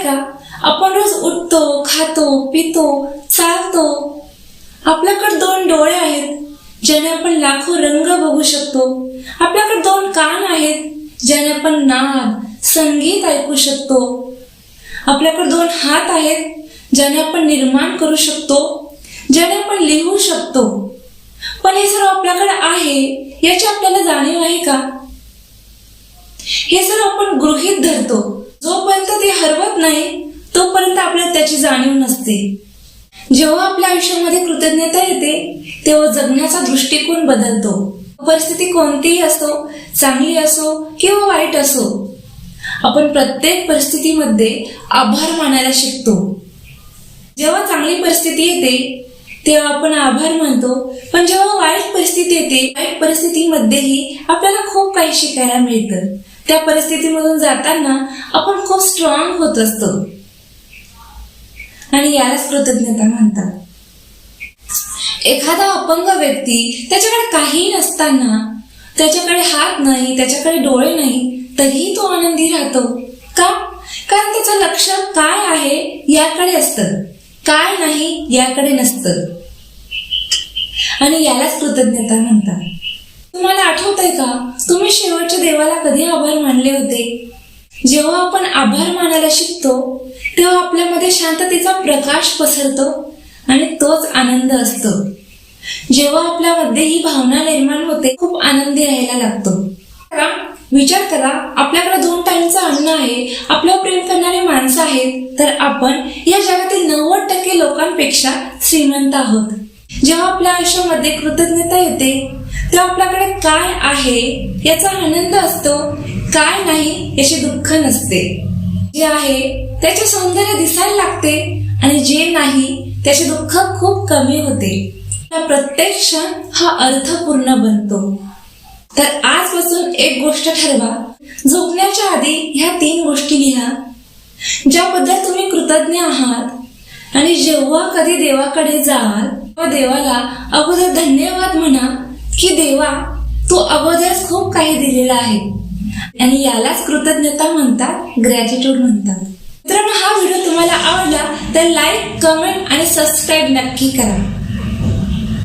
का, आपण रोज उठतो, खातो, पितो, चालतो. आपल्याकडे 2 डोळे आहेत ज्याने आपण लाखो रंग बघू शकतो. आपल्याकडे 2 कान आहेत ज्याने आपण नाद, संगीत ऐकू शकतो. आपल्याकडे 2 हात आहेत ज्याने आपण निर्माण करू शकतो, ज्याने आपण लिहू शकतो. पण हे सर्व आपल्याकडे आहे याची आपल्याला जाणीव आहे का? हे सर्व आपण गृहीत धरतो. जोपर्यंत ते हरवत नाही तोपर्यंत आपल्याला त्याची जाणीव नसते. जेव्हा आपल्या आयुष्यामध्ये कृतज्ञता येते तेव्हा जगण्याचा दृष्टिकोन बदलतो. परिस्थिती कोणतीही असो, चांगली असो किंवा वाईट असो, आपण प्रत्येक परिस्थितीमध्ये आभार मानायला शिकतो. जेव्हा चांगली परिस्थिती येते तेव्हा आपण आभार मानतो, पण जेव्हा वाईट परिस्थिती येते, वाईट परिस्थितीमध्येही आपल्याला खूप काही शिकायला मिळतं. त्या परिस्थितीमधून जाताना आपण खूप स्ट्रॉंग होत असतो आणि यालाच कृतज्ञता म्हणतात. एखादा अपंग व्यक्ती त्याच्याकडे काही नसताना, त्याच्याकडे हात नाही, त्याच्याकडे डोळे नाही, तरीही तो आनंदी राहतो. का? कारण त्याचं लक्ष काय आहे याकडे असतं, काय नाही याकडे नसतं. आणि यालाच कृतज्ञता म्हणतात. तुम्हाला आठवतंय का, तुम्ही शेवटच्या देवाला कधी आभार मानले होते? जेव्हा आपण आभार मानायला शिकतो तेव्हा आपल्यामध्ये शांततेचा प्रकाश पसरतो आणि तोच आनंद असतो. जेव्हा आपल्यामध्ये ही भावना निर्माण होते, खूप आनंदी राहायला लागतो. विचार करा, आपल्याकडे 2 टाइमचं अन्न आहे, आपल्यावर प्रेम करणारे माणसं आहेत, तर आपण या जगातील 90% लोकांपेक्षा श्रीमंत आहोत. जेव्हा आपल्या आयुष्यामध्ये कृतज्ञता येते तेव्हा आपल्याकडे काय आहे याचा आनंद असतो, काय नाही याचे दुःख नसते. जे आहे त्याचे सौंदर्य दिसायला लागते आणि जे नाही त्याचे दुःख खूप कमी होते. प्रत्येक क्षण हा अर्थपूर्ण बनतो. तर आजपासून एक गोष्ट ठरवा, झोपण्याच्या आधी ह्या 3 गोष्टी लिहा ज्याबद्दल तुम्ही कृतज्ञ आहात. आणि जेव्हा कधी देवाकडे जाल तेव्हा देवाला अगोदर धन्यवाद म्हणा की देवा, तू अगोदरच खूप काही दिलेलं आहे. आणि यालाच कृतज्ञता म्हणतात, ग्रॅटिट्यूड म्हणतात. मित्रांनो, हा व्हिडिओ तुम्हाला आवडला तर लाईक, कमेंट आणि सबस्क्राईब नक्की करा.